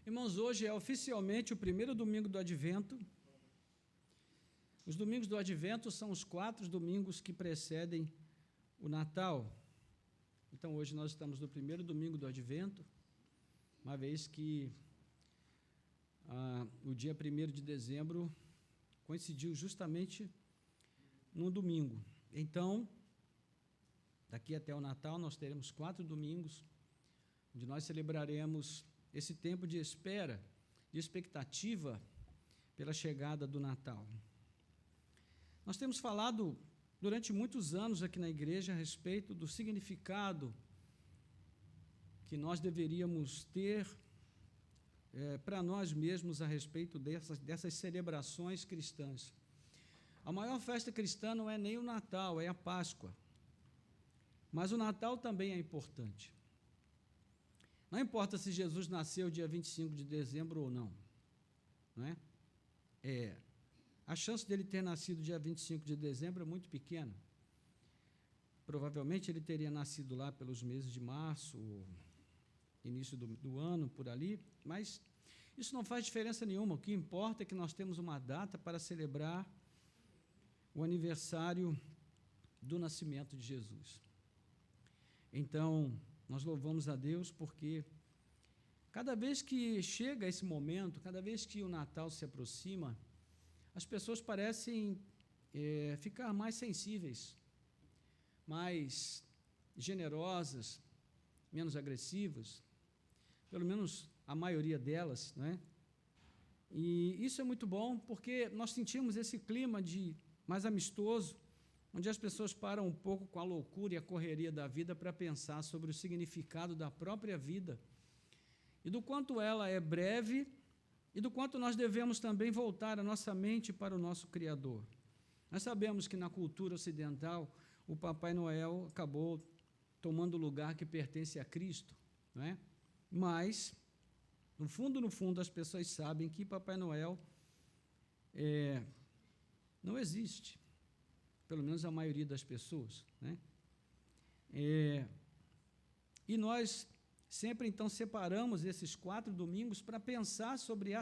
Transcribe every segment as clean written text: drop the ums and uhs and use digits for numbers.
Irmãos, hoje é oficialmente o primeiro domingo do Advento. Os domingos do Advento são os 4 domingos que precedem o Natal. Então, hoje nós estamos no primeiro domingo do Advento, uma vez que o dia 1º de dezembro coincidiu justamente num domingo. Então, daqui até o Natal, nós teremos 4 domingos, onde nós celebraremos esse tempo de espera, de expectativa pela chegada do Natal. Nós temos falado durante muitos anos aqui na igreja a respeito do significado que nós deveríamos ter para nós mesmos a respeito dessas celebrações cristãs. A maior festa cristã não é nem o Natal, é a Páscoa. Mas o Natal também é importante. Não importa se Jesus nasceu dia 25 de dezembro ou não, não é? A chance dele ter nascido dia 25 de dezembro é muito pequena. Provavelmente ele teria nascido lá pelos meses de março, início do ano, por ali, mas isso não faz diferença nenhuma. O que importa é que nós temos uma data para celebrar o aniversário do nascimento de Jesus. Então, nós louvamos a Deus porque cada vez que chega esse momento, cada vez que o Natal se aproxima, as pessoas parecem ficar mais sensíveis, mais generosas, menos agressivas, pelo menos a maioria delas, né? E isso é muito bom porque nós sentimos esse clima mais amistoso, onde as pessoas param um pouco com a loucura e a correria da vida para pensar sobre o significado da própria vida e do quanto ela é breve e do quanto nós devemos também voltar a nossa mente para o nosso Criador. Nós sabemos que na cultura ocidental o Papai Noel acabou tomando o lugar que pertence a Cristo, não é? Mas, no fundo, as pessoas sabem que Papai Noel não existe. Pelo menos a maioria das pessoas, né? E nós sempre, então, separamos esses 4 domingos para pensar sobre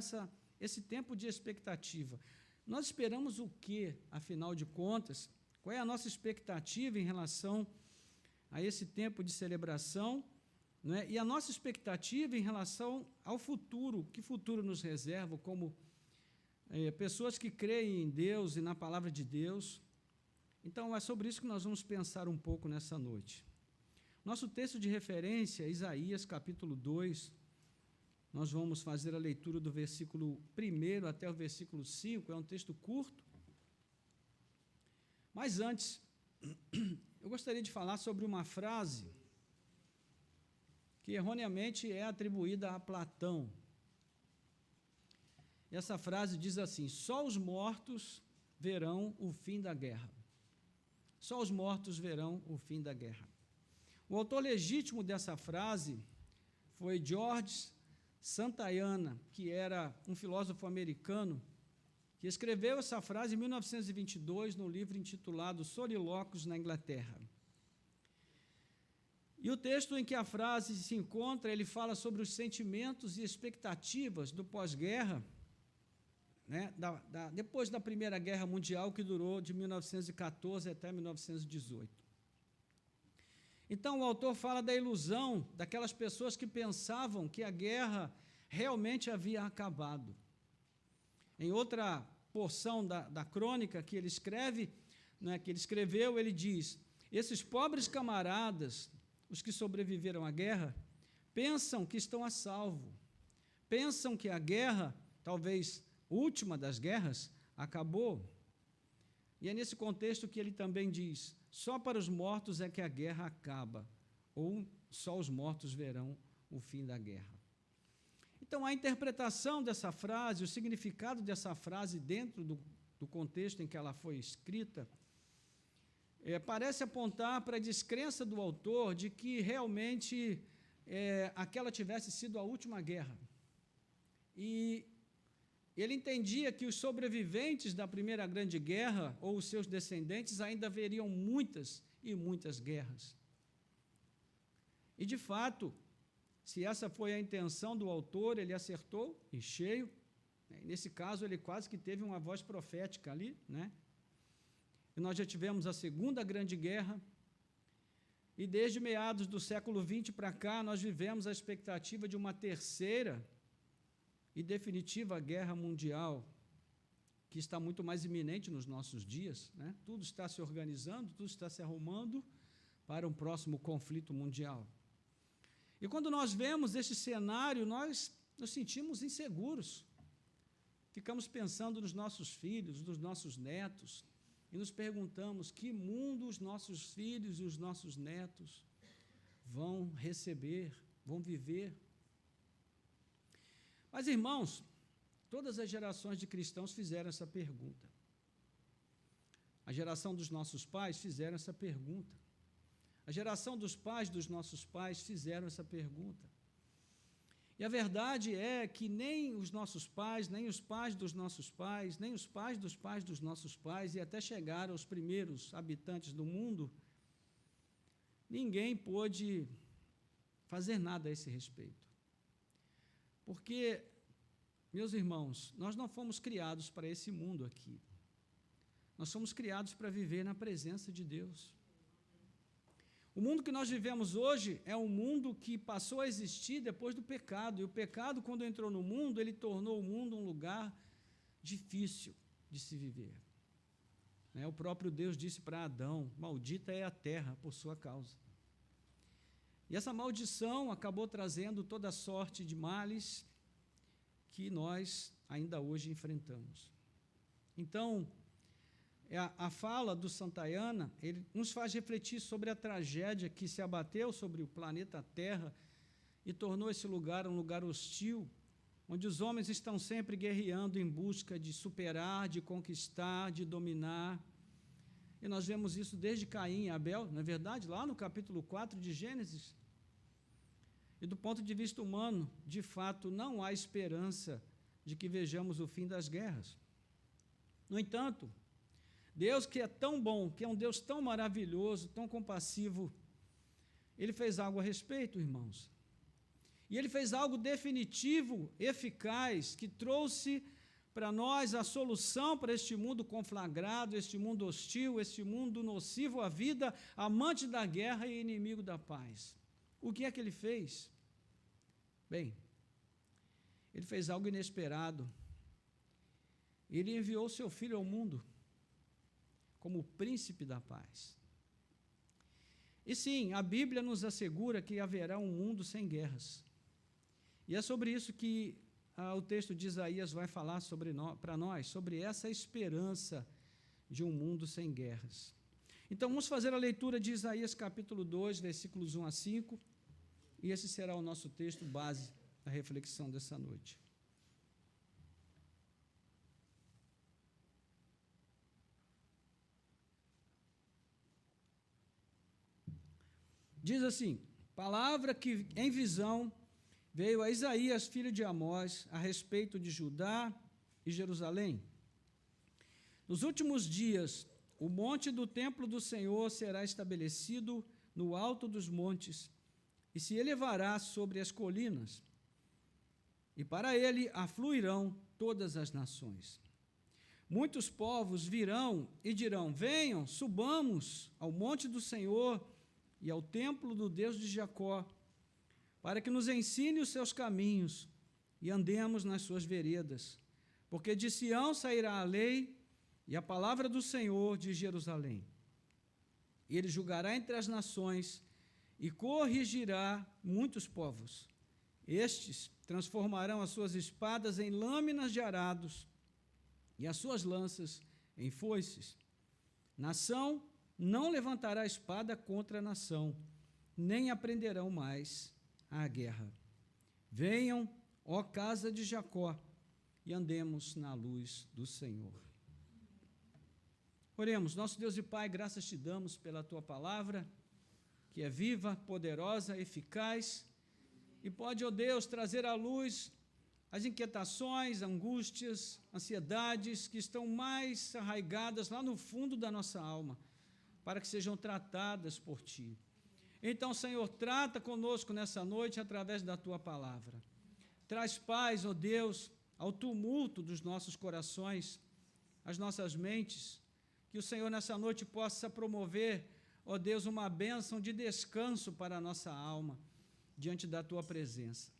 esse tempo de expectativa. Nós esperamos o quê, afinal de contas? Qual é a nossa expectativa em relação a esse tempo de celebração, né? E a nossa expectativa em relação ao futuro, que futuro nos reserva como pessoas que creem em Deus e na palavra de Deus. Então, é sobre isso que nós vamos pensar um pouco nessa noite. Nosso texto de referência é Isaías, capítulo 2. Nós vamos fazer a leitura do versículo 1 até o versículo 5. É um texto curto. Mas antes, eu gostaria de falar sobre uma frase que erroneamente é atribuída a Platão. Essa frase diz assim: só os mortos verão o fim da guerra. Só os mortos verão o fim da guerra. O autor legítimo dessa frase foi George Santayana, que era um filósofo americano, que escreveu essa frase em 1922, no livro intitulado Solilóquios na Inglaterra. E o texto em que a frase se encontra, ele fala sobre os sentimentos e expectativas do pós-guerra, né, depois da Primeira Guerra Mundial, que durou de 1914 até 1918. Então, o autor fala da ilusão daquelas pessoas que pensavam que a guerra realmente havia acabado. Em outra porção da crônica que ele escreve, né, que ele escreveu, ele diz: esses pobres camaradas, os que sobreviveram à guerra, pensam que estão a salvo, pensam que a guerra, talvez última das guerras, acabou. E é nesse contexto que ele também diz: só para os mortos é que a guerra acaba, ou só os mortos verão o fim da guerra. Então, a interpretação dessa frase, o significado dessa frase dentro do contexto em que ela foi escrita, parece apontar para a descrença do autor de que realmente aquela tivesse sido a última guerra. E ele entendia que os sobreviventes da Primeira Grande Guerra, ou os seus descendentes, ainda veriam muitas e muitas guerras. E, de fato, Se essa foi a intenção do autor, ele acertou em cheio. Nesse caso, ele quase que teve uma voz profética ali, né? E nós já tivemos a Segunda Grande Guerra, e desde meados do século XX para cá, nós vivemos a expectativa de uma terceira e definitiva guerra mundial, que está muito mais iminente nos nossos dias, né? Tudo está se organizando, tudo está se arrumando para um próximo conflito mundial. E quando nós vemos esse cenário, nós nos sentimos inseguros. Ficamos pensando nos nossos filhos, nos nossos netos, e nos perguntamos que mundo os nossos filhos e os nossos netos vão receber, vão viver. Mas, irmãos, todas as gerações de cristãos fizeram essa pergunta. A geração dos nossos pais fizeram essa pergunta. A geração dos pais dos nossos pais fizeram essa pergunta. E a verdade é que nem os nossos pais, nem os pais dos nossos pais, nem os pais dos nossos pais, e até chegar aos primeiros habitantes do mundo, ninguém pôde fazer nada a esse respeito. Porque, meus irmãos, nós não fomos criados para esse mundo aqui. Nós fomos criados para viver na presença de Deus. O mundo que nós vivemos hoje é um mundo que passou a existir depois do pecado, e o pecado, quando entrou no mundo, ele tornou o mundo um lugar difícil de se viver. O próprio Deus disse para Adão: maldita é a terra por sua causa. E essa maldição acabou trazendo toda sorte de males que nós ainda hoje enfrentamos. Então, a fala do Santayana, ele nos faz refletir sobre a tragédia que se abateu sobre o planeta Terra e tornou esse lugar um lugar hostil, onde os homens estão sempre guerreando em busca de superar, de conquistar, de dominar. E nós vemos isso desde Caim e Abel, não é verdade? Lá no capítulo 4 de Gênesis. E do ponto de vista humano, de fato, não há esperança de que vejamos o fim das guerras. No entanto, Deus, que é tão bom, que é um Deus tão maravilhoso, tão compassivo, Ele fez algo a respeito, irmãos. E Ele fez algo definitivo, eficaz, que trouxe para nós a solução para este mundo conflagrado, este mundo hostil, este mundo nocivo à vida, amante da guerra e inimigo da paz. O que é que Ele fez? Bem, Ele fez algo inesperado. Ele enviou seu Filho ao mundo como o príncipe da paz. E sim, a Bíblia nos assegura que haverá um mundo sem guerras. E é sobre isso que o texto de Isaías vai falar para nós, sobre essa esperança de um mundo sem guerras. Então, vamos fazer a leitura de Isaías capítulo 2, versículos 1 a 5, e esse será o nosso texto base da reflexão dessa noite. Diz assim: palavra que em visão veio a Isaías, filho de Amós, a respeito de Judá e Jerusalém. Nos últimos dias, o monte do templo do Senhor será estabelecido no alto dos montes e se elevará sobre as colinas, e para ele afluirão todas as nações. Muitos povos virão e dirão: venham, subamos ao monte do Senhor e ao templo do Deus de Jacó, para que nos ensine os seus caminhos e andemos nas suas veredas. Porque de Sião sairá a lei e a palavra do Senhor de Jerusalém. Ele julgará entre as nações e corrigirá muitos povos. Estes transformarão as suas espadas em lâminas de arados e as suas lanças em foices. Nação não levantará espada contra a nação, nem aprenderão mais a guerra. Venham, ó casa de Jacó, e andemos na luz do Senhor. Oremos. Nosso Deus e Pai, graças te damos pela tua palavra, que é viva, poderosa, eficaz, e pode, ó Deus, trazer à luz as inquietações, angústias, ansiedades que estão mais arraigadas lá no fundo da nossa alma, para que sejam tratadas por ti. Então, Senhor, trata conosco nessa noite através da Tua palavra. Traz paz, ó Deus, ao tumulto dos nossos corações, às nossas mentes, que o Senhor nessa noite possa promover, ó Deus, uma bênção de descanso para a nossa alma, diante da Tua presença.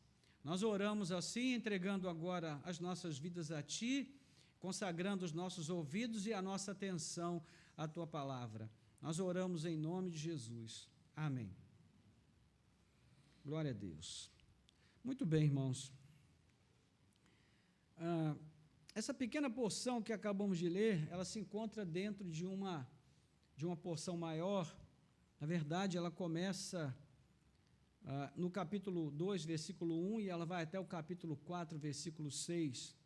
Nós oramos assim, entregando agora as nossas vidas a Ti, consagrando os nossos ouvidos e a nossa atenção à Tua palavra. Nós oramos em nome de Jesus. Amém. Glória a Deus. Muito bem, irmãos. Essa pequena porção que acabamos de ler, ela se encontra dentro de uma porção maior. Na verdade, ela começa no capítulo 2, versículo 1, e ela vai até o capítulo 4, versículo 6.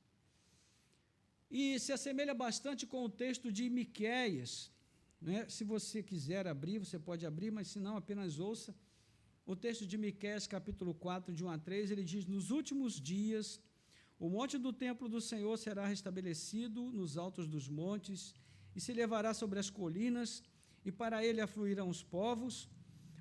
E se assemelha bastante com o texto de Miqueias, né? Se você quiser abrir, você pode abrir, mas se não, apenas ouça. O texto de Miqueias, capítulo 4, de 1 a 3, ele diz: nos últimos dias, o monte do templo do Senhor será restabelecido nos altos dos montes, e se levará sobre as colinas, e para ele afluirão os povos.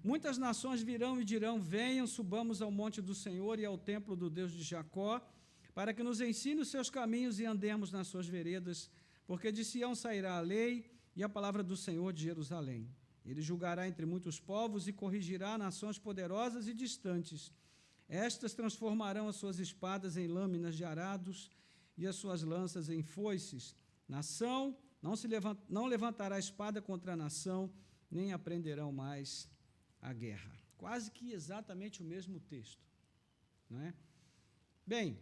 Muitas nações virão e dirão: venham, subamos ao monte do Senhor e ao templo do Deus de Jacó, para que nos ensine os seus caminhos e andemos nas suas veredas, porque de Sião sairá a lei e a palavra do Senhor de Jerusalém. Ele julgará entre muitos povos e corrigirá nações poderosas e distantes. Estas transformarão as suas espadas em lâminas de arados e as suas lanças em foices. Nação não levantará espada contra a nação, nem aprenderão mais a guerra. Quase que exatamente o mesmo texto, não é? Bem,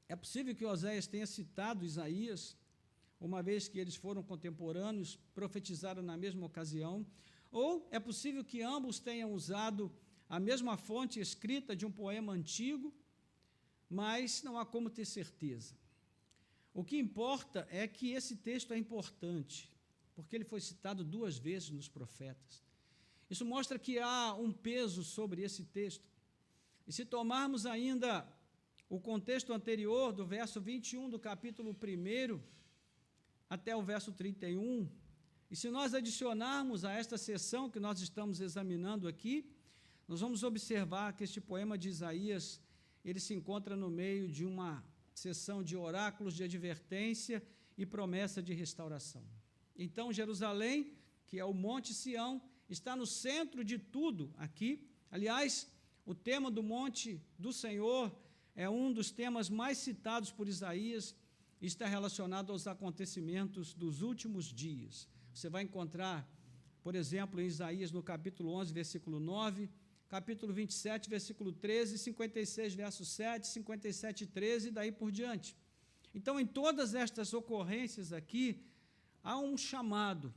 é possível que Oséias tenha citado Isaías, uma vez que eles foram contemporâneos, profetizaram na mesma ocasião, ou é possível que ambos tenham usado a mesma fonte escrita de um poema antigo, mas não há como ter certeza. O que importa é que esse texto é importante, porque ele foi citado 2 vezes nos profetas. Isso mostra que há um peso sobre esse texto. E se tomarmos ainda o contexto anterior, do verso 21 do capítulo 1 até o verso 31, e se nós adicionarmos a esta sessão que nós estamos examinando aqui, nós vamos observar que este poema de Isaías, ele se encontra no meio de uma sessão de oráculos de advertência e promessa de restauração. Então, Jerusalém, que é o Monte Sião, está no centro de tudo aqui. Aliás, o tema do Monte do Senhor é um dos temas mais citados por Isaías e está relacionado aos acontecimentos dos últimos dias. Você vai encontrar, por exemplo, em Isaías, no capítulo 11, versículo 9, capítulo 27, versículo 13, 56, verso 7, 57, 13, e daí por diante. Então, em todas estas ocorrências aqui, há um chamado,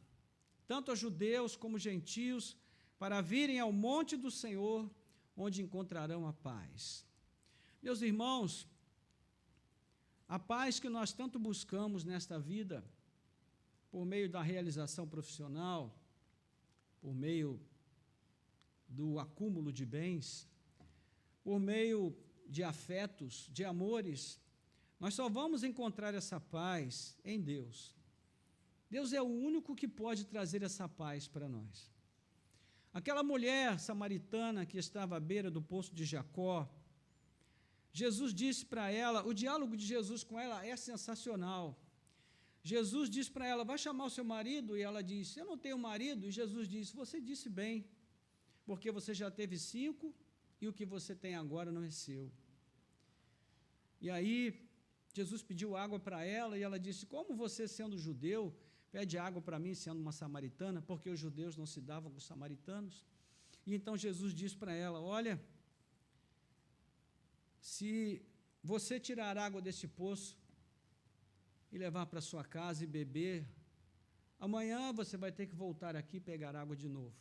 tanto a judeus como gentios, para virem ao monte do Senhor, onde encontrarão a paz. Meus irmãos, a paz que nós tanto buscamos nesta vida, por meio da realização profissional, por meio do acúmulo de bens, por meio de afetos, de amores, nós só vamos encontrar essa paz em Deus. Deus é o único que pode trazer essa paz para nós. Aquela mulher samaritana que estava à beira do poço de Jacó, Jesus disse para ela, o diálogo de Jesus com ela é sensacional. Jesus disse para ela: vai chamar o seu marido, e ela disse: eu não tenho marido, e Jesus disse: você disse bem, porque você já teve 5, e o que você tem agora não é seu. E aí, Jesus pediu água para ela, e ela disse: como você, sendo judeu, pede água para mim, sendo uma samaritana, porque os judeus não se davam com os samaritanos? E então Jesus disse para ela: olha, se você tirar água desse poço e levar para sua casa e beber, amanhã você vai ter que voltar aqui e pegar água de novo.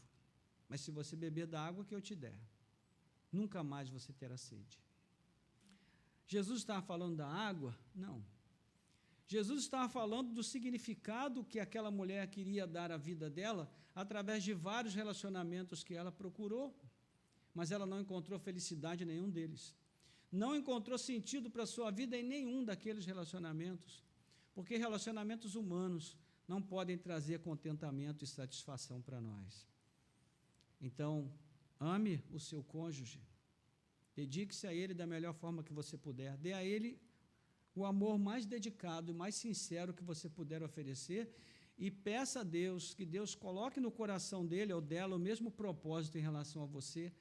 Mas se você beber da água que eu te der, nunca mais você terá sede. Jesus estava falando da água? Não. Jesus estava falando do significado que aquela mulher queria dar à vida dela através de vários relacionamentos que ela procurou, mas ela não encontrou felicidade em nenhum deles. Não encontrou sentido para a sua vida em nenhum daqueles relacionamentos, porque relacionamentos humanos não podem trazer contentamento e satisfação para nós. Então, ame o seu cônjuge, dedique-se a ele da melhor forma que você puder, dê a ele o amor mais dedicado e mais sincero que você puder oferecer e peça a Deus que Deus coloque no coração dele ou dela o mesmo propósito em relação a você,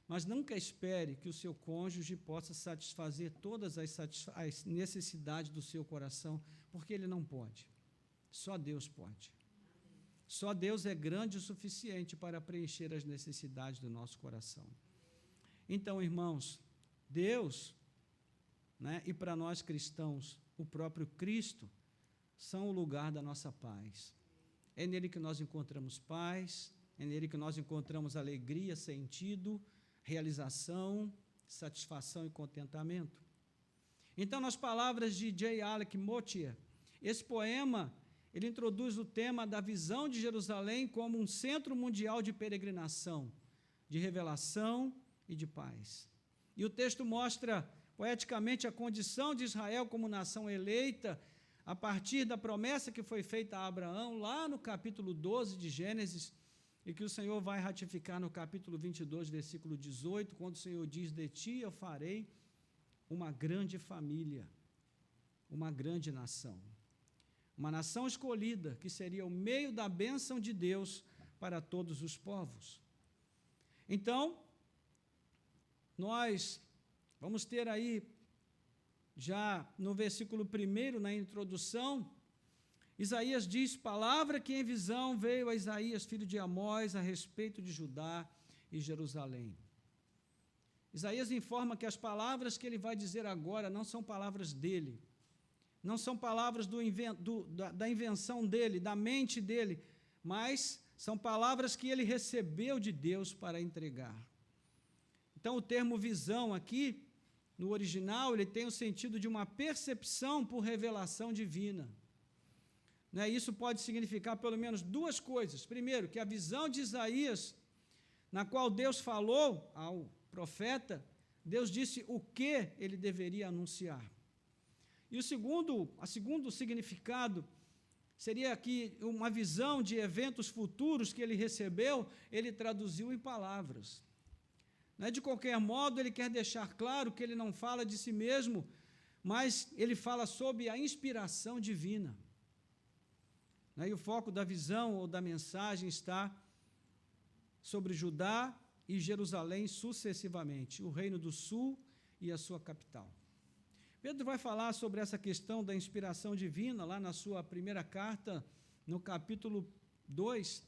mas nunca espere que o seu cônjuge possa satisfazer todas as necessidades do seu coração, porque ele não pode. Só Deus pode. Só Deus é grande o suficiente para preencher as necessidades do nosso coração. Então, irmãos, Deus, né, e para nós cristãos, o próprio Cristo, são o lugar da nossa paz. É nele que nós encontramos paz, é nele que nós encontramos alegria, sentido, realização, satisfação e contentamento. Então, nas palavras de J. Alec Motyer, esse poema, ele introduz o tema da visão de Jerusalém como um centro mundial de peregrinação, de revelação e de paz. E o texto mostra poeticamente a condição de Israel como nação eleita, a partir da promessa que foi feita a Abraão, lá no capítulo 12 de Gênesis, e que o Senhor vai ratificar no capítulo 22, versículo 18, quando o Senhor diz: de ti eu farei uma grande família, uma grande nação. Uma nação escolhida, que seria o meio da bênção de Deus para todos os povos. Então, nós vamos ter aí, já no versículo 1, na introdução, Isaías diz: palavra que em visão veio a Isaías, filho de Amós, a respeito de Judá e Jerusalém. Isaías informa que as palavras que ele vai dizer agora não são palavras dele, não são palavras da invenção dele, da mente dele, mas são palavras que ele recebeu de Deus para entregar. Então, o termo visão aqui, no original, ele tem o sentido de uma percepção por revelação divina. Né? Isso pode significar pelo menos duas coisas. Primeiro, que a visão de Isaías, na qual Deus falou ao profeta, Deus disse o que ele deveria anunciar. E o segundo significado seria que uma visão de eventos futuros que ele recebeu, ele traduziu em palavras. Não é? De qualquer modo, ele quer deixar claro que ele não fala de si mesmo, mas ele fala sob a inspiração divina. Não é? E o foco da visão ou da mensagem está sobre Judá e Jerusalém sucessivamente, o reino do sul e a sua capital. Pedro vai falar sobre essa questão da inspiração divina, lá na sua primeira carta, no capítulo 2,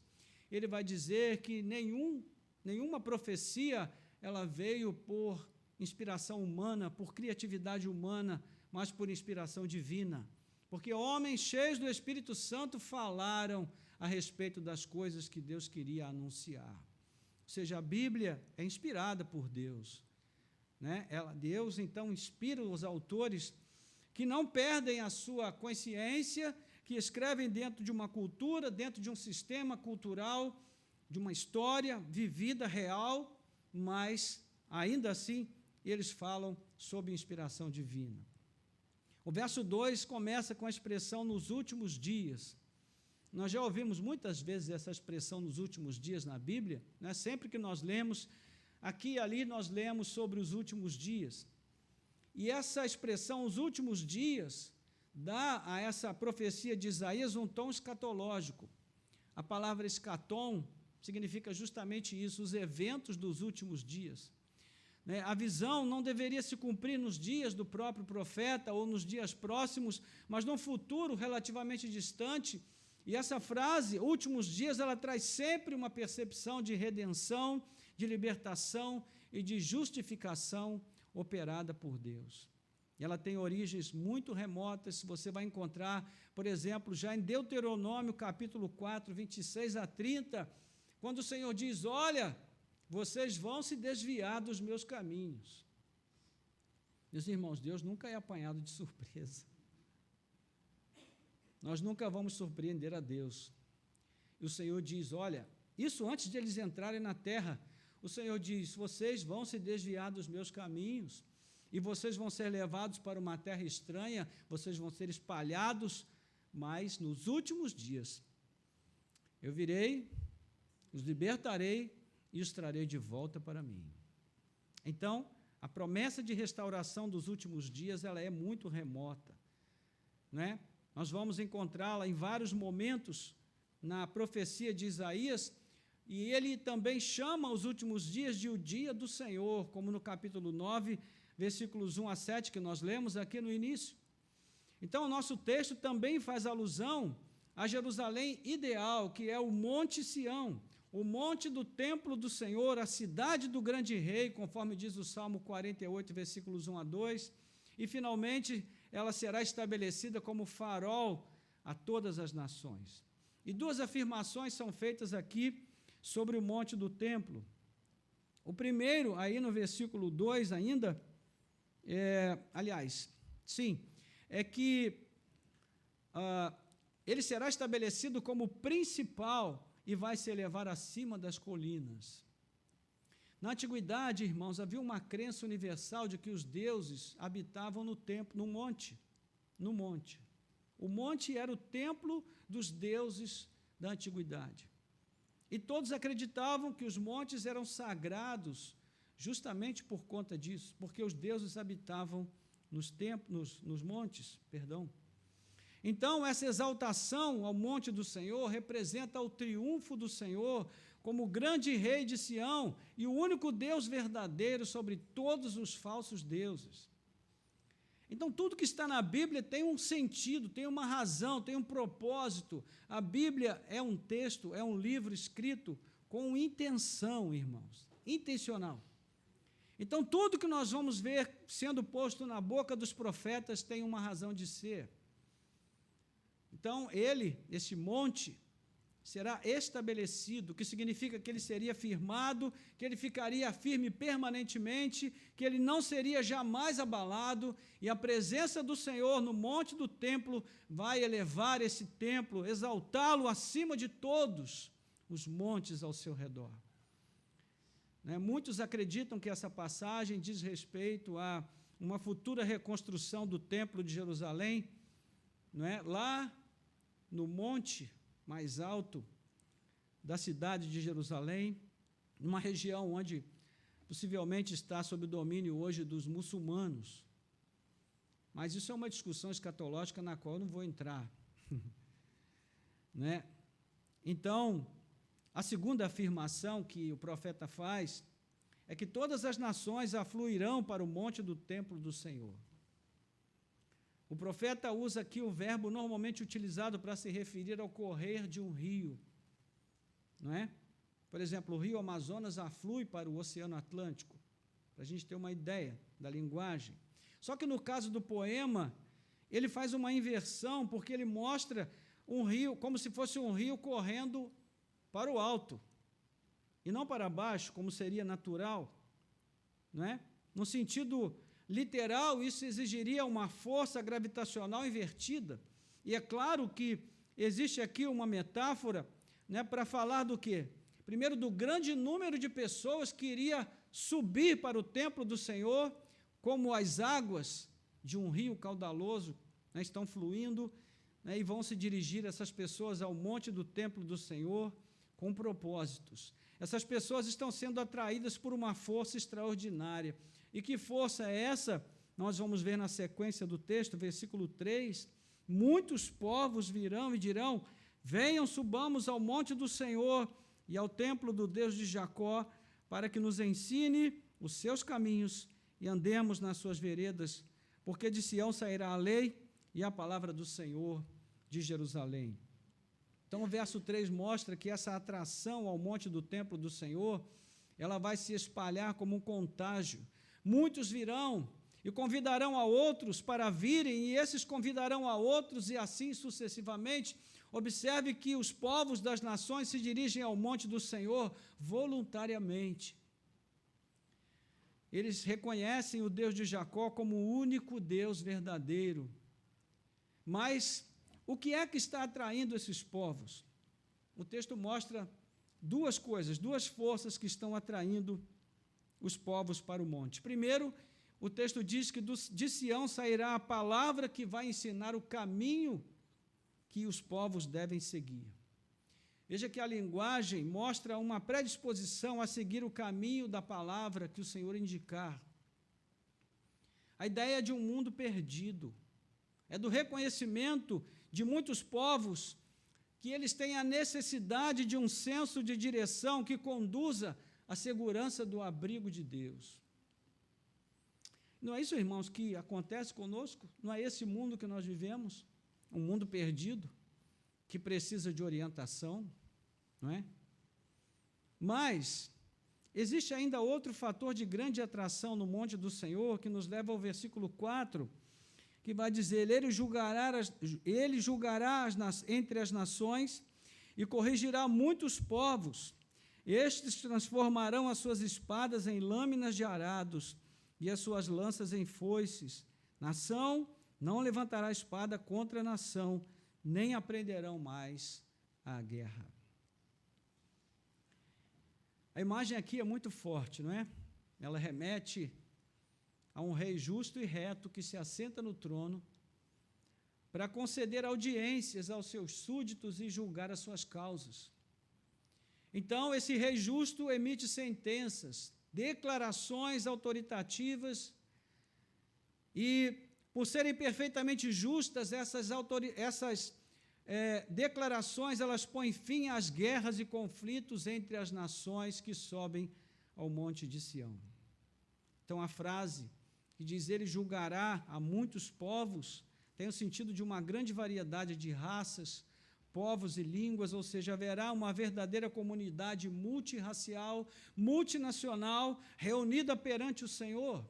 ele vai dizer que nenhuma profecia ela veio por inspiração humana, por criatividade humana, mas por inspiração divina, porque homens cheios do Espírito Santo falaram a respeito das coisas que Deus queria anunciar. Ou seja, a Bíblia é inspirada por Deus. Né? Deus, então, inspira os autores que não perdem a sua consciência, que escrevem dentro de uma cultura, dentro de um sistema cultural, de uma história vivida, real, mas, ainda assim, eles falam sob inspiração divina. O verso 2 começa com a expressão nos últimos dias. Nós já ouvimos muitas vezes essa expressão nos últimos dias na Bíblia, né? Sempre que nós lemos, aqui e ali nós lemos sobre os últimos dias. E essa expressão, os últimos dias, dá a essa profecia de Isaías um tom escatológico. A palavra escatom significa justamente isso, os eventos dos últimos dias. Né? A visão não deveria se cumprir nos dias do próprio profeta ou nos dias próximos, mas num futuro relativamente distante. E essa frase, últimos dias, ela traz sempre uma percepção de redenção, de libertação e de justificação operada por Deus. Ela tem origens muito remotas, você vai encontrar, por exemplo, já em Deuteronômio, capítulo 4, 26 a 30, quando o Senhor diz: olha, vocês vão se desviar dos meus caminhos. Meus irmãos, Deus nunca é apanhado de surpresa. Nós nunca vamos surpreender a Deus. E o Senhor diz: olha, isso antes de eles entrarem na terra, o Senhor diz: vocês vão se desviar dos meus caminhos, e vocês vão ser levados para uma terra estranha, vocês vão ser espalhados, mas nos últimos dias eu virei, os libertarei e os trarei de volta para mim. Então, a promessa de restauração dos últimos dias, ela é muito remota, né? Nós vamos encontrá-la em vários momentos na profecia de Isaías, e ele também chama os últimos dias de o dia do Senhor, como no capítulo 9, versículos 1 a 7, que nós lemos aqui no início. Então, o nosso texto também faz alusão a Jerusalém ideal, que é o Monte Sião, o monte do templo do Senhor, a cidade do grande rei, conforme diz o Salmo 48, versículos 1 a 2, e, finalmente, ela será estabelecida como farol a todas as nações. E duas afirmações são feitas aqui sobre o monte do templo. O primeiro, aí no versículo 2 ainda, é que ele será estabelecido como principal e vai se elevar acima das colinas. Na antiguidade, irmãos, havia uma crença universal de que os deuses habitavam no templo, no monte. O monte era o templo dos deuses da antiguidade. E todos acreditavam que os montes eram sagrados justamente por conta disso, porque os deuses habitavam nos montes. Então, essa exaltação ao monte do Senhor representa o triunfo do Senhor como grande rei de Sião e o único Deus verdadeiro sobre todos os falsos deuses. Então, tudo que está na Bíblia tem um sentido, tem uma razão, tem um propósito. A Bíblia é um texto, é um livro escrito com intenção, irmãos, intencional. Então, tudo que nós vamos ver sendo posto na boca dos profetas tem uma razão de ser. Então, esse monte, será estabelecido, o que significa que ele seria firmado, que ele ficaria firme permanentemente, que ele não seria jamais abalado, e a presença do Senhor no monte do templo vai elevar esse templo, exaltá-lo acima de todos os montes ao seu redor. Muitos acreditam que essa passagem diz respeito a uma futura reconstrução do templo de Jerusalém, lá no monte mais alto da cidade de Jerusalém, numa região onde possivelmente está sob o domínio hoje dos muçulmanos. Mas isso é uma discussão escatológica na qual eu não vou entrar. Então, a segunda afirmação que o profeta faz é que todas as nações afluirão para o monte do templo do Senhor. O profeta usa aqui o verbo normalmente utilizado para se referir ao correr de um rio, Por exemplo, o rio Amazonas aflui para o Oceano Atlântico, para a gente ter uma ideia da linguagem. Só que no caso do poema, ele faz uma inversão, porque ele mostra um rio como se fosse um rio correndo para o alto, e não para baixo, como seria natural, No sentido literal, isso exigiria uma força gravitacional invertida. E é claro que existe aqui uma metáfora, para falar do quê? Primeiro, do grande número de pessoas que iria subir para o templo do Senhor, como as águas de um rio caudaloso estão fluindo, e vão se dirigir essas pessoas ao monte do templo do Senhor com propósitos. Essas pessoas estão sendo atraídas por uma força extraordinária. E que força é essa? Nós vamos ver na sequência do texto, versículo 3, muitos povos virão e dirão, venham, subamos ao monte do Senhor e ao templo do Deus de Jacó, para que nos ensine os seus caminhos e andemos nas suas veredas, porque de Sião sairá a lei e a palavra do Senhor de Jerusalém. Então, o verso 3 mostra que essa atração ao monte do templo do Senhor, ela vai se espalhar como um contágio. Muitos virão e convidarão a outros para virem, e esses convidarão a outros, e assim sucessivamente. Observe que os povos das nações se dirigem ao monte do Senhor voluntariamente. Eles reconhecem o Deus de Jacó como o único Deus verdadeiro. Mas o que é que está atraindo esses povos? O texto mostra duas coisas, duas forças que estão atraindo os povos para o monte. Primeiro, o texto diz que de Sião sairá a palavra que vai ensinar o caminho que os povos devem seguir. Veja que a linguagem mostra uma predisposição a seguir o caminho da palavra que o Senhor indicar. A ideia de um mundo perdido é do reconhecimento de muitos povos que eles têm a necessidade de um senso de direção que conduza à segurança do abrigo de Deus. Não é isso, irmãos, que acontece conosco? Não é esse mundo que nós vivemos? Um mundo perdido, que precisa de orientação, não é? Mas existe ainda outro fator de grande atração no monte do Senhor, que nos leva ao versículo 4, que vai dizer: ele julgará entre as nações e corrigirá muitos povos. Estes transformarão as suas espadas em lâminas de arados e as suas lanças em foices. Nação não levantará espada contra nação, nem aprenderão mais a guerra. A imagem aqui é muito forte, não é? Ela remete a um rei justo e reto que se assenta no trono para conceder audiências aos seus súditos e julgar as suas causas. Então, esse rei justo emite sentenças, declarações autoritativas, e, por serem perfeitamente justas, essas declarações, elas põem fim às guerras e conflitos entre as nações que sobem ao monte de Sião. Então, a frase que diz: ele julgará a muitos povos, tem o sentido de uma grande variedade de raças, povos e línguas, ou seja, haverá uma verdadeira comunidade multirracial, multinacional, reunida perante o Senhor.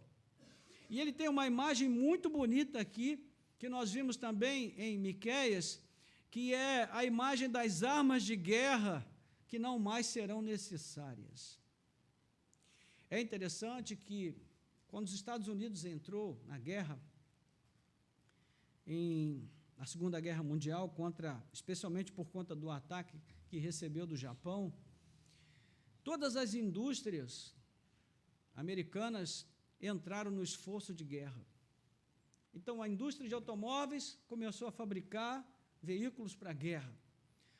E ele tem uma imagem muito bonita aqui, que nós vimos também em Miqueias, que é a imagem das armas de guerra que não mais serão necessárias. É interessante que, quando os Estados Unidos entrou na guerra, na Segunda Guerra Mundial, especialmente por conta do ataque que recebeu do Japão, todas as indústrias americanas entraram no esforço de guerra. Então, a indústria de automóveis começou a fabricar veículos para a guerra.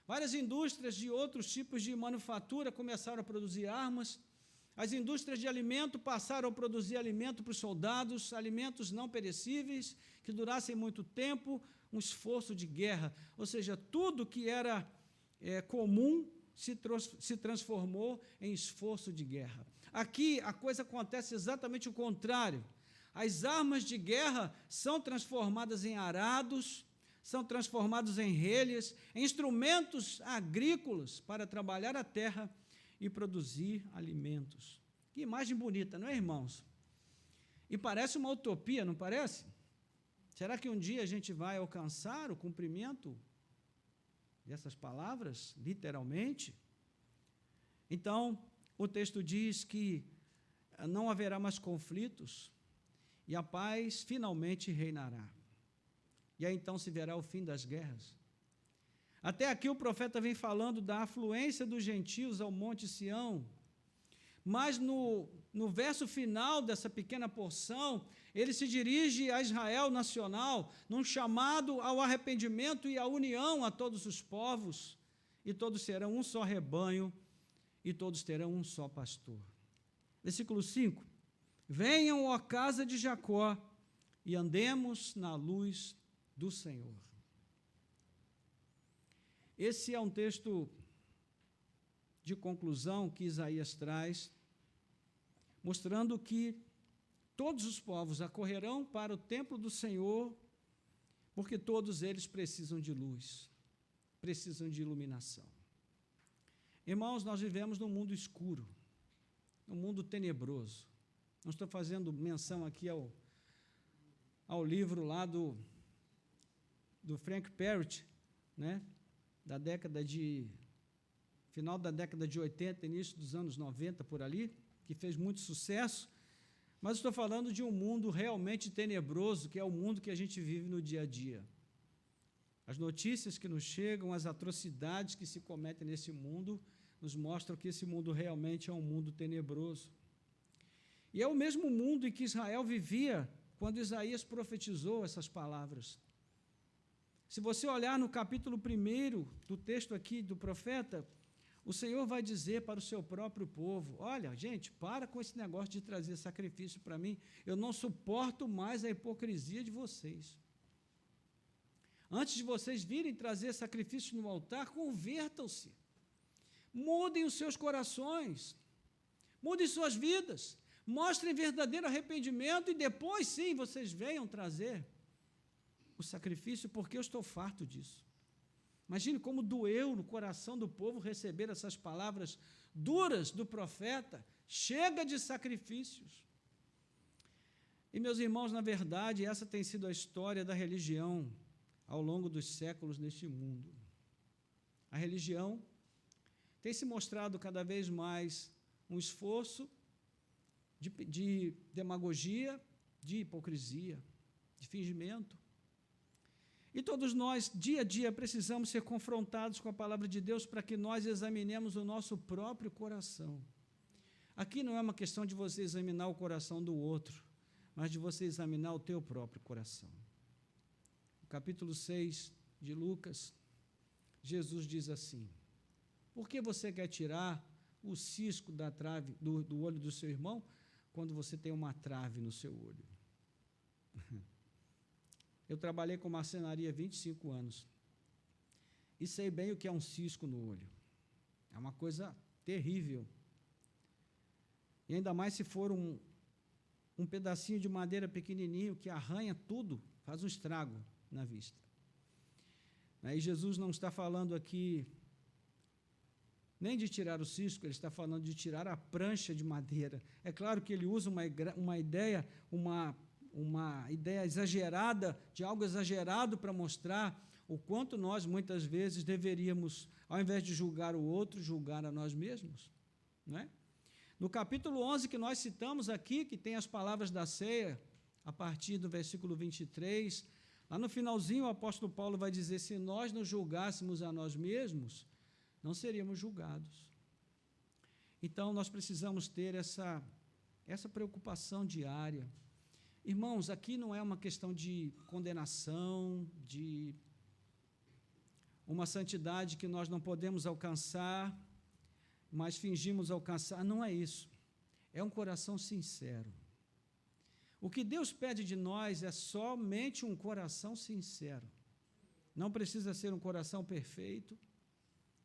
Várias indústrias de outros tipos de manufatura começaram a produzir armas. As indústrias de alimento passaram a produzir alimento para os soldados, alimentos não perecíveis, que durassem muito tempo, um esforço de guerra. Ou seja, tudo que era comum se transformou em esforço de guerra. Aqui a coisa acontece exatamente o contrário. As armas de guerra são transformadas em arados, são transformados em relhas, em instrumentos agrícolas para trabalhar a terra e produzir alimentos. Que imagem bonita, não é, irmãos? E parece uma utopia, não parece? Será que um dia a gente vai alcançar o cumprimento dessas palavras, literalmente? Então, o texto diz que não haverá mais conflitos e a paz finalmente reinará. E aí então se verá o fim das guerras. Até aqui o profeta vem falando da afluência dos gentios ao Monte Sião, mas no verso final dessa pequena porção, ele se dirige a Israel nacional, num chamado ao arrependimento e à união a todos os povos, e todos serão um só rebanho, e todos terão um só pastor. Versículo 5: venham, ó casa de Jacó, e andemos na luz do Senhor. Esse é um texto de conclusão que Isaías traz, mostrando que todos os povos acorrerão para o templo do Senhor, porque todos eles precisam de luz, precisam de iluminação. Irmãos, nós vivemos num mundo escuro, num mundo tenebroso. Não estou fazendo menção aqui ao livro lá do Frank Perry, né? Final da década de 80, início dos anos 90, por ali, que fez muito sucesso, mas estou falando de um mundo realmente tenebroso, que é o mundo que a gente vive no dia a dia. As notícias que nos chegam, as atrocidades que se cometem nesse mundo, nos mostram que esse mundo realmente é um mundo tenebroso. E é o mesmo mundo em que Israel vivia quando Isaías profetizou essas palavras. Se você olhar no capítulo 1 do texto aqui do profeta, o Senhor vai dizer para o seu próprio povo: olha, gente, para com esse negócio de trazer sacrifício para mim, eu não suporto mais a hipocrisia de vocês. Antes de vocês virem trazer sacrifício no altar, convertam-se, mudem os seus corações, mudem suas vidas, mostrem verdadeiro arrependimento e depois sim vocês venham trazer o sacrifício, porque eu estou farto disso. Imagine como doeu no coração do povo receber essas palavras duras do profeta: chega de sacrifícios. E, meus irmãos, na verdade, essa tem sido a história da religião ao longo dos séculos neste mundo. A religião tem se mostrado cada vez mais um esforço de demagogia, de hipocrisia, de fingimento. E todos nós, dia a dia, precisamos ser confrontados com a palavra de Deus para que nós examinemos o nosso próprio coração. Aqui não é uma questão de você examinar o coração do outro, mas de você examinar o teu próprio coração. No capítulo 6 de Lucas, Jesus diz assim: por que você quer tirar o cisco da trave do olho do seu irmão quando você tem uma trave no seu olho? Eu trabalhei com marcenaria há 25 anos e sei bem o que é um cisco no olho. É uma coisa terrível. E ainda mais se for um pedacinho de madeira pequenininho que arranha tudo, faz um estrago na vista. Aí Jesus não está falando aqui nem de tirar o cisco, ele está falando de tirar a prancha de madeira. É claro que ele usa uma ideia exagerada, de algo exagerado para mostrar o quanto nós, muitas vezes, deveríamos, ao invés de julgar o outro, julgar a nós mesmos. Não é? No capítulo 11, que nós citamos aqui, que tem as palavras da ceia, a partir do versículo 23, lá no finalzinho o apóstolo Paulo vai dizer: se nós nos julgássemos a nós mesmos, não seríamos julgados. Então, nós precisamos ter essa preocupação diária. Irmãos, aqui não é uma questão de condenação, de uma santidade que nós não podemos alcançar, mas fingimos alcançar. Não é isso. É um coração sincero. O que Deus pede de nós é somente um coração sincero. Não precisa ser um coração perfeito,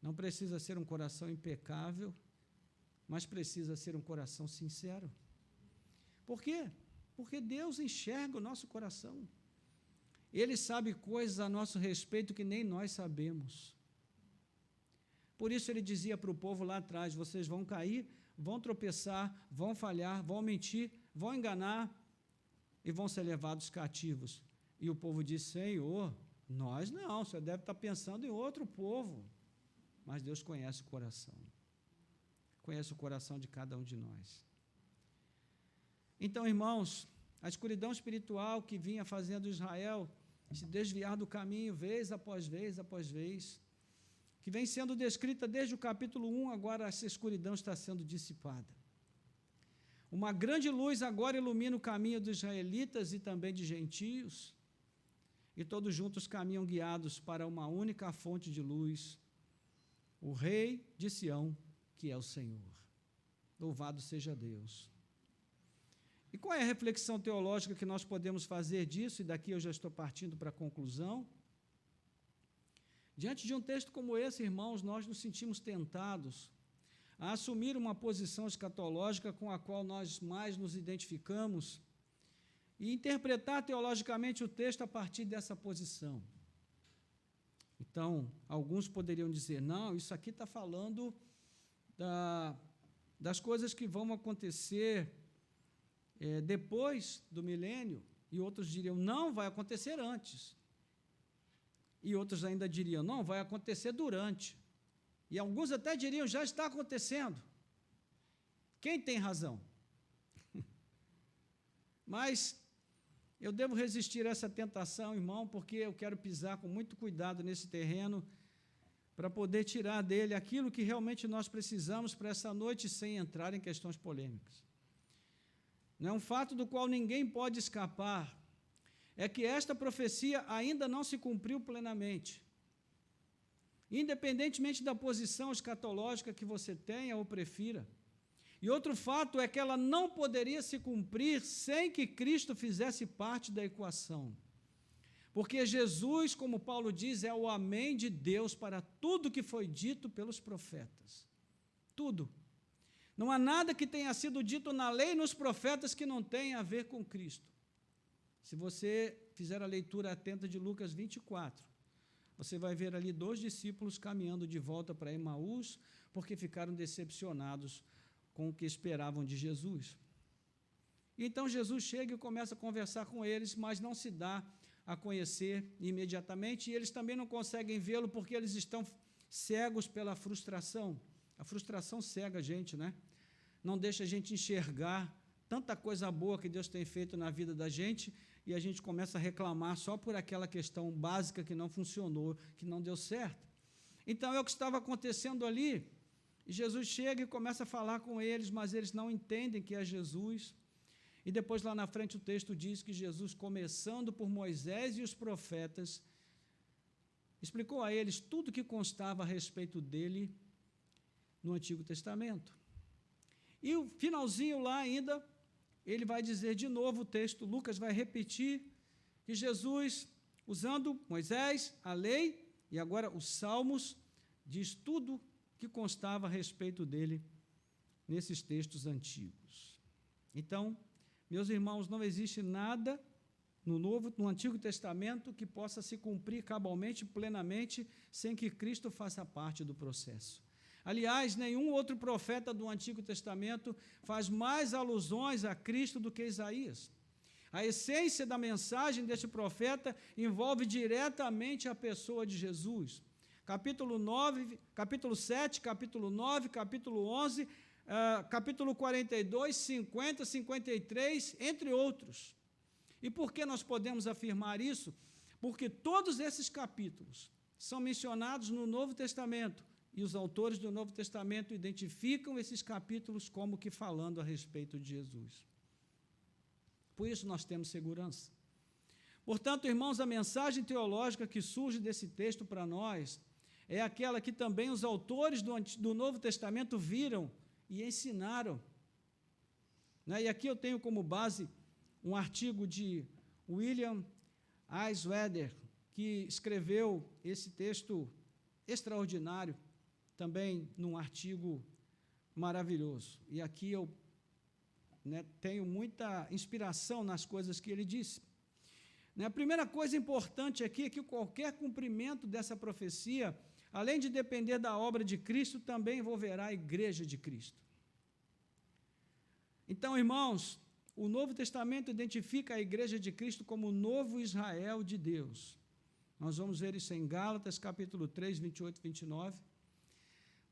não precisa ser um coração impecável, mas precisa ser um coração sincero. Por quê? Porque Deus enxerga o nosso coração. Ele sabe coisas a nosso respeito que nem nós sabemos. Por isso ele dizia para o povo lá atrás: vocês vão cair, vão tropeçar, vão falhar, vão mentir, vão enganar e vão ser levados cativos. E o povo disse: Senhor, nós não, o Senhor deve estar pensando em outro povo. Mas Deus conhece o coração. Conhece o coração de cada um de nós. Então, irmãos, a escuridão espiritual que vinha fazendo Israel se desviar do caminho vez após vez após vez, que vem sendo descrita desde o capítulo 1, agora essa escuridão está sendo dissipada. Uma grande luz agora ilumina o caminho dos israelitas e também de gentios, e todos juntos caminham guiados para uma única fonte de luz, o Rei de Sião, que é o Senhor. Louvado seja Deus. E qual é a reflexão teológica que nós podemos fazer disso? E daqui eu já estou partindo para a conclusão. Diante de um texto como esse, irmãos, nós nos sentimos tentados a assumir uma posição escatológica com a qual nós mais nos identificamos e interpretar teologicamente o texto a partir dessa posição. Então, alguns poderiam dizer: não, isso aqui está falando das coisas que vão acontecer depois do milênio, e outros diriam: não, vai acontecer antes. E outros ainda diriam: não, vai acontecer durante. E alguns até diriam: já está acontecendo. Quem tem razão? Mas eu devo resistir a essa tentação, irmão, porque eu quero pisar com muito cuidado nesse terreno para poder tirar dele aquilo que realmente nós precisamos para essa noite, sem entrar em questões polêmicas. Não é um fato do qual ninguém pode escapar. é que esta profecia ainda não se cumpriu plenamente. Independentemente da posição escatológica que você tenha ou prefira. E outro fato é que ela não poderia se cumprir sem que Cristo fizesse parte da equação. Porque Jesus, como Paulo diz, é o amém de Deus para tudo que foi dito pelos profetas. Tudo. Não há nada que tenha sido dito na lei e nos profetas que não tenha a ver com Cristo. Se você fizer a leitura atenta de Lucas 24, você vai ver ali 2 discípulos caminhando de volta para Emaús, porque ficaram decepcionados com o que esperavam de Jesus. Então Jesus chega e começa a conversar com eles, mas não se dá a conhecer imediatamente, e eles também não conseguem vê-lo porque eles estão cegos pela frustração. A frustração cega a gente, né? Não deixa a gente enxergar tanta coisa boa que Deus tem feito na vida da gente, e a gente começa a reclamar só por aquela questão básica que não funcionou, que não deu certo. Então, é o que estava acontecendo ali, e Jesus chega e começa a falar com eles, mas eles não entendem que é Jesus. E depois, lá na frente, o texto diz que Jesus, começando por Moisés e os profetas, explicou a eles tudo o que constava a respeito dele no Antigo Testamento. E o finalzinho lá ainda, ele vai dizer de novo o texto, Lucas vai repetir, que Jesus, usando Moisés, a lei, e agora os Salmos, diz tudo que constava a respeito dele nesses textos antigos. Então, meus irmãos, não existe nada no Antigo Testamento que possa se cumprir cabalmente, plenamente, sem que Cristo faça parte do processo. Aliás, nenhum outro profeta do Antigo Testamento faz mais alusões a Cristo do que Isaías. A essência da mensagem deste profeta envolve diretamente a pessoa de Jesus. Capítulo 7, capítulo 9, capítulo 11, capítulo 42, 50, 53, entre outros. E por que nós podemos afirmar isso? Porque todos esses capítulos são mencionados no Novo Testamento, e os autores do Novo Testamento identificam esses capítulos como que falando a respeito de Jesus. Por isso nós temos segurança. Portanto, irmãos, a mensagem teológica que surge desse texto para nós é aquela que também os autores do Novo Testamento viram e ensinaram. E aqui eu tenho como base um artigo de William Eisweder, que escreveu esse texto extraordinário, também num artigo maravilhoso. E aqui eu tenho muita inspiração nas coisas que ele disse. A primeira coisa importante aqui é que qualquer cumprimento dessa profecia, além de depender da obra de Cristo, também envolverá a igreja de Cristo. Então, irmãos, o Novo Testamento identifica a igreja de Cristo como o novo Israel de Deus. Nós vamos ver isso em Gálatas, capítulo 3, 28 e 29.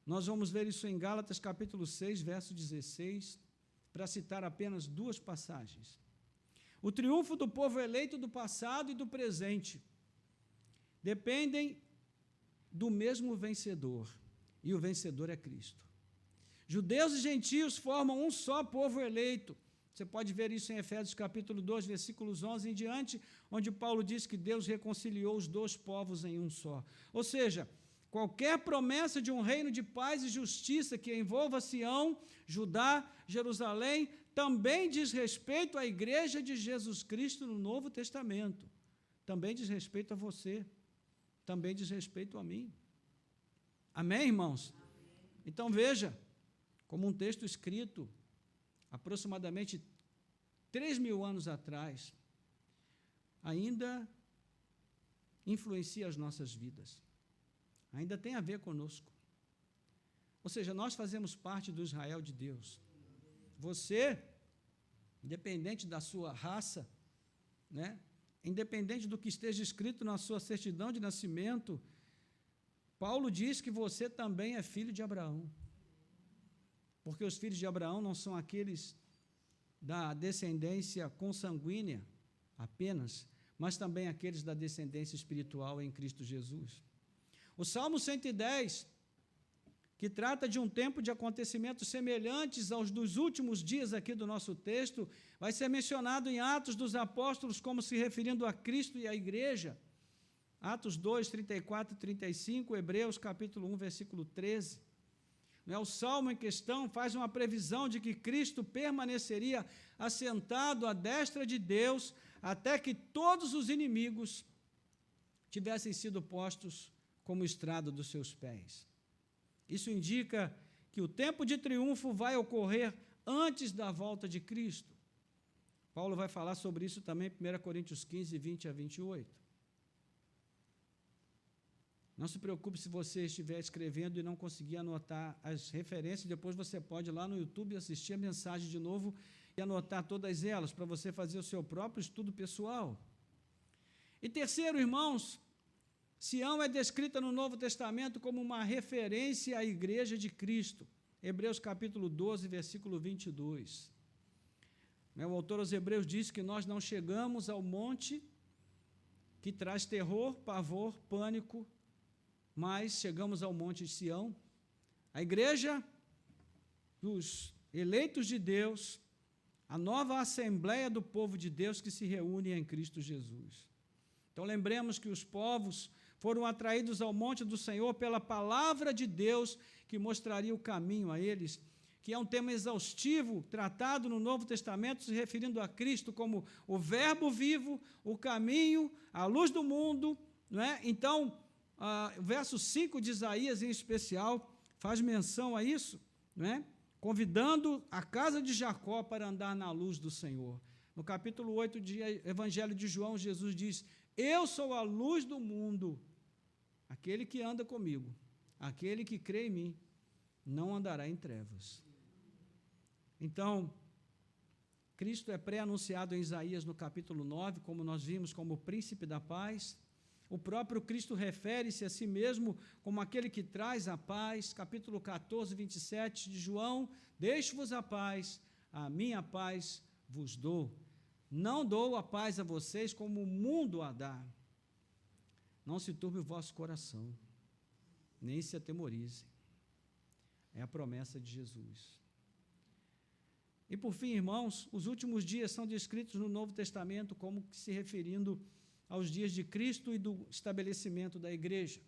Nós vamos ver isso em Gálatas, capítulo 6, verso 16, para citar apenas 2 passagens. O triunfo do povo eleito do passado e do presente dependem do mesmo vencedor, e o vencedor é Cristo. Judeus e gentios formam um só povo eleito. Você pode ver isso em Efésios capítulo 2, versículos 11 em diante, onde Paulo diz que Deus reconciliou os 2 povos em um só. Ou seja, qualquer promessa de um reino de paz e justiça que envolva Sião, Judá, Jerusalém, também diz respeito à igreja de Jesus Cristo no Novo Testamento. Também diz respeito a você. Também diz respeito a mim. Amém, irmãos? Amém. Então, veja, como um texto escrito aproximadamente 3.000 anos atrás, ainda influencia as nossas vidas. Ainda tem a ver conosco. Ou seja, nós fazemos parte do Israel de Deus. Você, independente da sua raça, independente do que esteja escrito na sua certidão de nascimento, Paulo diz que você também é filho de Abraão. Porque os filhos de Abraão não são aqueles da descendência consanguínea apenas, mas também aqueles da descendência espiritual em Cristo Jesus. O Salmo 110 que trata de um tempo de acontecimentos semelhantes aos dos últimos dias aqui do nosso texto, vai ser mencionado em Atos dos Apóstolos como se referindo a Cristo e à igreja. Atos 2, 34 e 35, Hebreus capítulo 1, versículo 13. O salmo em questão faz uma previsão de que Cristo permaneceria assentado à destra de Deus até que todos os inimigos tivessem sido postos como estrado dos seus pés. Isso indica que o tempo de triunfo vai ocorrer antes da volta de Cristo. Paulo vai falar sobre isso também em 1 Coríntios 15, 20 a 28. Não se preocupe se você estiver escrevendo e não conseguir anotar as referências, depois você pode ir lá no YouTube assistir a mensagem de novo e anotar todas elas, para você fazer o seu próprio estudo pessoal. E terceiro, irmãos, Sião é descrita no Novo Testamento como uma referência à igreja de Cristo. Hebreus capítulo 12, versículo 22. O autor aos Hebreus diz que nós não chegamos ao monte que traz terror, pavor, pânico, mas chegamos ao monte de Sião, a igreja dos eleitos de Deus, a nova assembleia do povo de Deus que se reúne em Cristo Jesus. Então lembremos que os povos foram atraídos ao monte do Senhor pela palavra de Deus que mostraria o caminho a eles, que é um tema exaustivo, tratado no Novo Testamento, se referindo a Cristo como o verbo vivo, o caminho, a luz do mundo, não é? Então, o verso 5 de Isaías, em especial, faz menção a isso, não é? Convidando a casa de Jacó para andar na luz do Senhor. No capítulo 8 do Evangelho de João, Jesus diz: eu sou a luz do mundo, aquele que anda comigo, aquele que crê em mim, não andará em trevas. Então, Cristo é pré-anunciado em Isaías no capítulo 9, como nós vimos, como o príncipe da paz. O próprio Cristo refere-se a si mesmo como aquele que traz a paz. Capítulo 14, 27 de João: deixo-vos a paz, a minha paz vos dou. Não dou a paz a vocês como o mundo a dá. Não se turbe o vosso coração, nem se atemorizem. É a promessa de Jesus. E por fim, irmãos, os últimos dias são descritos no Novo Testamento como se referindo aos dias de Cristo e do estabelecimento da igreja.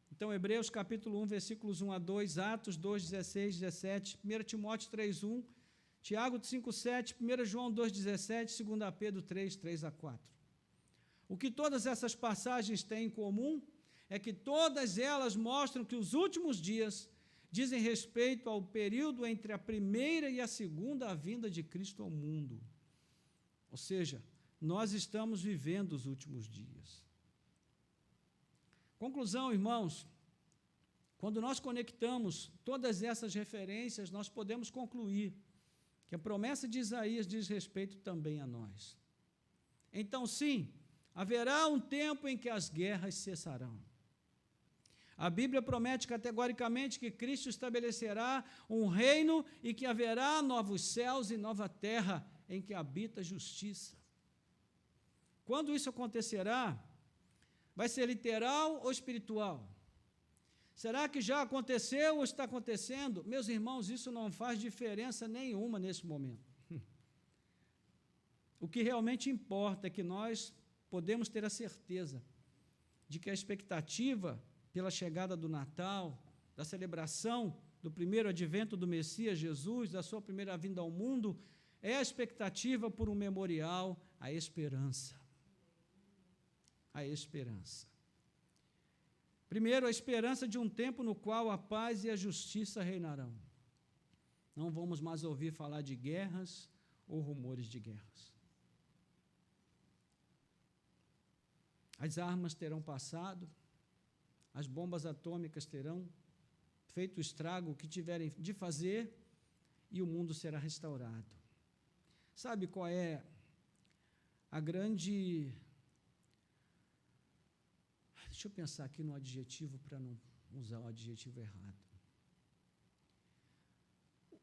Então, Hebreus capítulo 1, versículos 1 a 2, Atos 2, 16, 17, 1 Timóteo 3, 1, Tiago 5, 7, 1 João 2, 17, 2 Pedro 3, 3 a 4. O que todas essas passagens têm em comum é que todas elas mostram que os últimos dias dizem respeito ao período entre a primeira e a segunda vinda de Cristo ao mundo. Ou seja, nós estamos vivendo os últimos dias. Conclusão, irmãos, quando nós conectamos todas essas referências, nós podemos concluir que a promessa de Isaías diz respeito também a nós. Então, sim, haverá um tempo em que as guerras cessarão. A Bíblia promete categoricamente que Cristo estabelecerá um reino e que haverá novos céus e nova terra em que habita a justiça. Quando isso acontecerá, vai ser literal ou espiritual? Será que já aconteceu ou está acontecendo? Meus irmãos, isso não faz diferença nenhuma nesse momento. O que realmente importa é que nós podemos ter a certeza de que a expectativa pela chegada do Natal, da celebração do primeiro advento do Messias Jesus, da sua primeira vinda ao mundo, é a expectativa por um memorial à esperança. A esperança. Primeiro, a esperança de um tempo no qual a paz e a justiça reinarão. Não vamos mais ouvir falar de guerras ou rumores de guerras. As armas terão passado, as bombas atômicas terão feito o estrago que tiverem de fazer e o mundo será restaurado. Sabe qual é a grande... Deixa eu pensar aqui no adjetivo para não usar o adjetivo errado.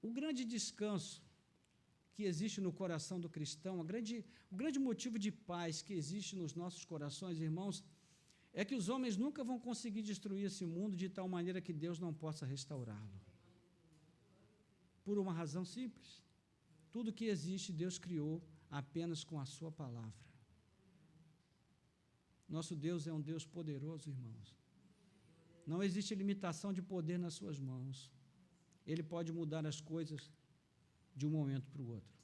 O grande descanso que existe no coração do cristão, o grande motivo de paz que existe nos nossos corações, irmãos, é que os homens nunca vão conseguir destruir esse mundo de tal maneira que Deus não possa restaurá-lo. Por uma razão simples. Tudo que existe, Deus criou apenas com a sua palavra. Nosso Deus é um Deus poderoso, irmãos. Não existe limitação de poder nas suas mãos. Ele pode mudar as coisas de um momento para o outro.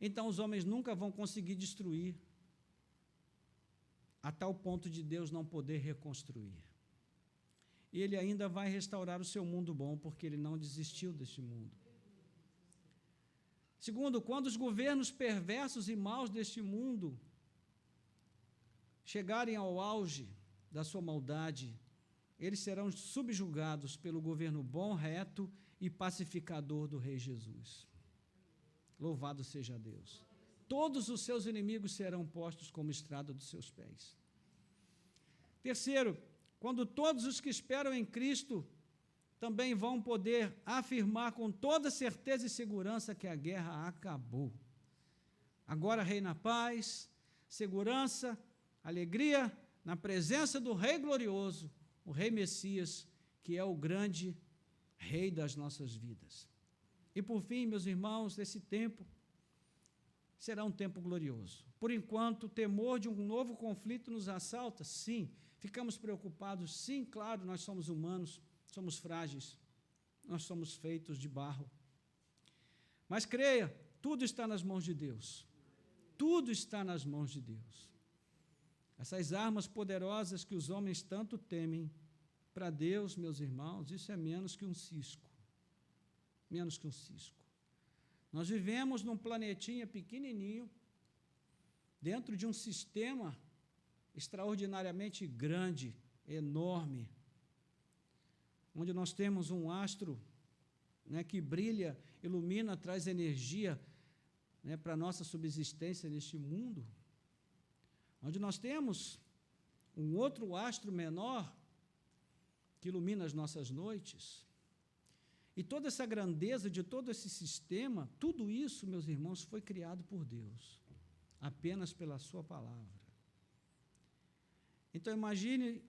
Então, os homens nunca vão conseguir destruir a tal ponto de Deus não poder reconstruir. E Ele ainda vai restaurar o seu mundo bom, porque Ele não desistiu deste mundo. Segundo, quando os governos perversos e maus deste mundo chegarem ao auge da sua maldade, eles serão subjugados pelo governo bom, reto e pacificador do Rei Jesus. Louvado seja Deus. Todos os seus inimigos serão postos como estrada dos seus pés. Terceiro, quando todos os que esperam em Cristo também vão poder afirmar com toda certeza e segurança que a guerra acabou. Agora reina a paz, segurança, alegria na presença do Rei glorioso, o Rei Messias, que é o grande Rei das nossas vidas. E por fim, meus irmãos, esse tempo será um tempo glorioso. Por enquanto, o temor de um novo conflito nos assalta, sim. Ficamos preocupados, sim, claro, nós somos humanos, somos frágeis, nós somos feitos de barro. Mas creia, tudo está nas mãos de Deus. Tudo está nas mãos de Deus. Essas armas poderosas que os homens tanto temem, para Deus, meus irmãos, isso é menos que um cisco. Menos que um cisco. Nós vivemos num planetinha pequenininho, dentro de um sistema extraordinariamente grande, enorme, onde nós temos um astro, né, que brilha, ilumina, traz energia, né, para a nossa subsistência neste mundo, onde nós temos um outro astro menor que ilumina as nossas noites. E toda essa grandeza de todo esse sistema, tudo isso, meus irmãos, foi criado por Deus, apenas pela sua palavra. Então, imagine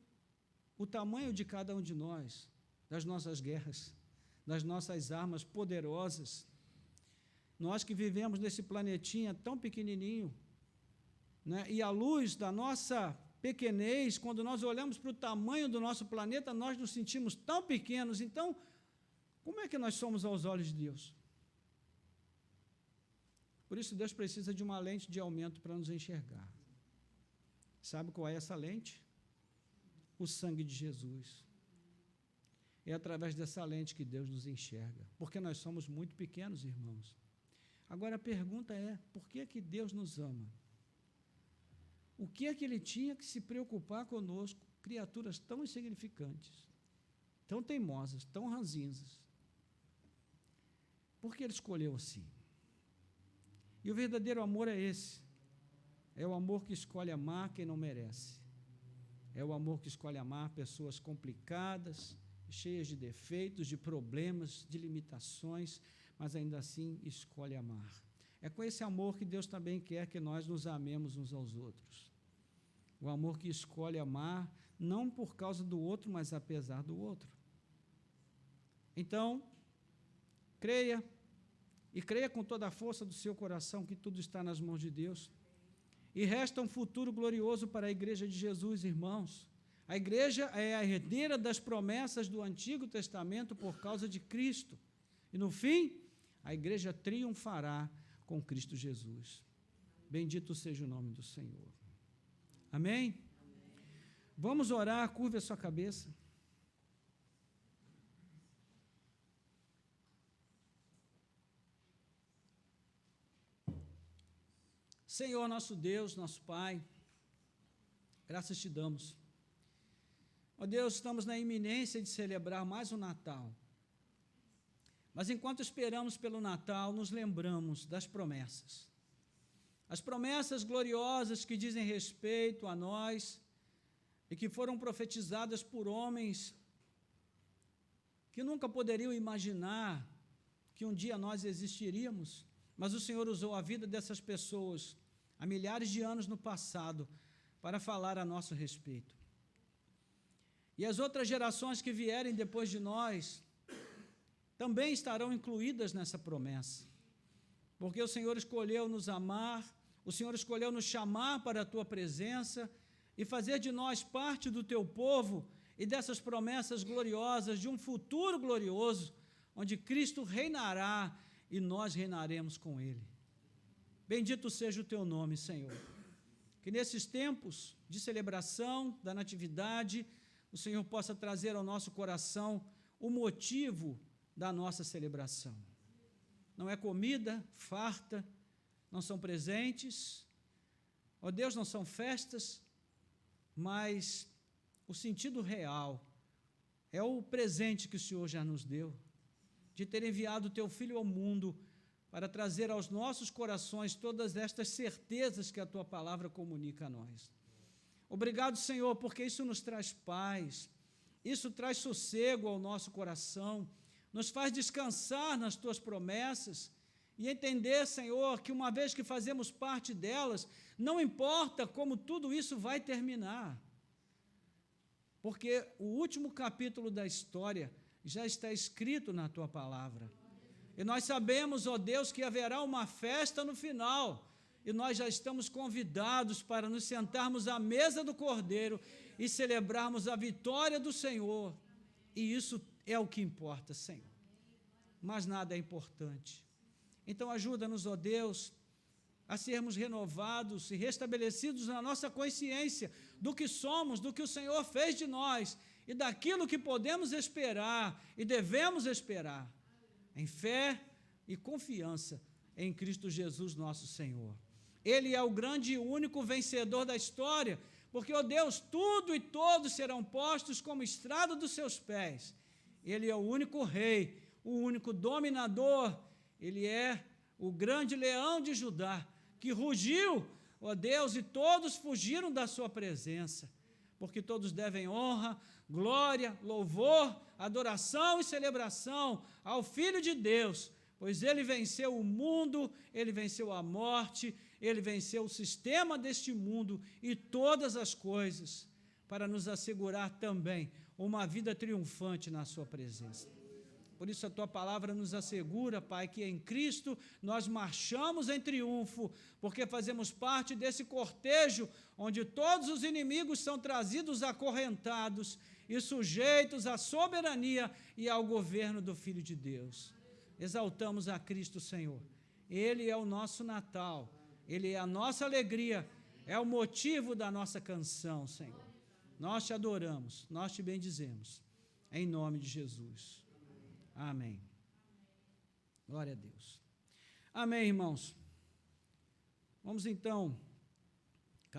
o tamanho de cada um de nós, das nossas guerras, das nossas armas poderosas. Nós que vivemos nesse planetinha tão pequenininho, né, e à luz da nossa pequenez, quando nós olhamos para o tamanho do nosso planeta, nós nos sentimos tão pequenos. Então, como é que nós somos aos olhos de Deus? Por isso, Deus precisa de uma lente de aumento para nos enxergar. Sabe qual é essa lente? O sangue de Jesus. É através dessa lente que Deus nos enxerga, porque nós somos muito pequenos, irmãos. Agora a pergunta é, por que que Deus nos ama? O que é que Ele tinha que se preocupar conosco, criaturas tão insignificantes, tão teimosas, tão ranzinzas? Por que Ele escolheu assim? E o verdadeiro amor é esse. É o amor que escolhe amar quem não merece. É o amor que escolhe amar pessoas complicadas, cheias de defeitos, de problemas, de limitações, mas ainda assim escolhe amar. É com esse amor que Deus também quer que nós nos amemos uns aos outros. O amor que escolhe amar, não por causa do outro, mas apesar do outro. Então, creia, e creia com toda a força do seu coração que tudo está nas mãos de Deus. E resta um futuro glorioso para a Igreja de Jesus, irmãos. A Igreja é a herdeira das promessas do Antigo Testamento por causa de Cristo. E, no fim, a Igreja triunfará com Cristo Jesus. Bendito seja o nome do Senhor. Amém? Vamos orar, curve a sua cabeça. Senhor, nosso Deus, nosso Pai, graças te damos. Ó Deus, estamos na iminência de celebrar mais um Natal. Mas enquanto esperamos pelo Natal, nos lembramos das promessas. As promessas gloriosas que dizem respeito a nós e que foram profetizadas por homens que nunca poderiam imaginar que um dia nós existiríamos, mas o Senhor usou a vida dessas pessoas há milhares de anos no passado para falar a nosso respeito. E as outras gerações que vierem depois de nós também estarão incluídas nessa promessa, porque o Senhor escolheu nos amar, o Senhor escolheu nos chamar para a tua presença e fazer de nós parte do teu povo e dessas promessas gloriosas de um futuro glorioso, onde Cristo reinará e nós reinaremos com Ele. Bendito seja o teu nome, Senhor. Que nesses tempos de celebração da natividade, o Senhor possa trazer ao nosso coração o motivo da nossa celebração. Não é comida farta, não são presentes, ó Deus, não são festas, mas o sentido real é o presente que o Senhor já nos deu, de ter enviado o teu Filho ao mundo para trazer aos nossos corações todas estas certezas que a tua palavra comunica a nós. Obrigado, Senhor, porque isso nos traz paz, isso traz sossego ao nosso coração, nos faz descansar nas tuas promessas e entender, Senhor, que uma vez que fazemos parte delas, não importa como tudo isso vai terminar, porque o último capítulo da história já está escrito na tua palavra. E nós sabemos, ó Deus, que haverá uma festa no final, e nós já estamos convidados para nos sentarmos à mesa do Cordeiro e celebrarmos a vitória do Senhor. E isso é o que importa, Senhor. Mas nada é importante. Então ajuda-nos, ó Deus, a sermos renovados e restabelecidos na nossa consciência do que somos, do que o Senhor fez de nós e daquilo que podemos esperar e devemos esperar, em fé e confiança em Cristo Jesus, nosso Senhor. Ele é o grande e único vencedor da história, porque, ó Deus, tudo e todos serão postos como estrado dos seus pés. Ele é o único rei, o único dominador, ele é o grande leão de Judá, que rugiu, ó Deus, e todos fugiram da sua presença, porque todos devem honra, glória, louvor, adoração e celebração ao Filho de Deus, pois ele venceu o mundo, ele venceu a morte, ele venceu o sistema deste mundo e todas as coisas, para nos assegurar também uma vida triunfante na sua presença. Por isso a tua palavra nos assegura, Pai, que em Cristo nós marchamos em triunfo, porque fazemos parte desse cortejo onde todos os inimigos são trazidos acorrentados e sujeitos à soberania e ao governo do Filho de Deus. Exaltamos a Cristo, Senhor. Ele é o nosso Natal, ele é a nossa alegria, é o motivo da nossa canção, Senhor. Nós te adoramos, nós te bendizemos, em nome de Jesus. Amém. Glória a Deus. Amém, irmãos. Vamos então